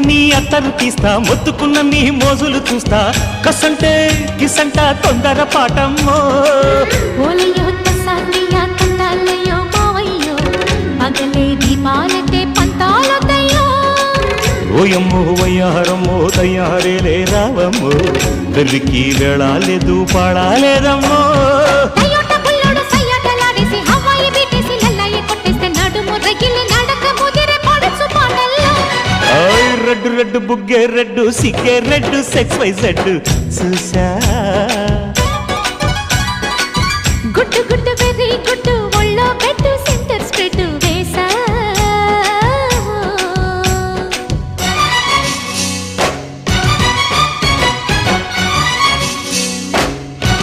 నీ అత్తరు తీస్తా మొత్తుకున్న నీ మోజులు చూస్తా కసంటే కిసంట తొందర పాటమ్మో ఓలయ్యో తసానియా తందాలయ్యో మావయ్యో పగలే దీపాలకే పంతాలొద్దయ్యో ఓయమ్మో వయ్యారమ్మో తయ్యారేలే రావమ్మో వెర్రికి వేళాలేదు పాడాలేదమ్మో రెడ్డు రెడ్డు బుగ్గే రెడ్డు సిగ్గే రెడ్డు సెక్స్ వై జెడ్ చూసా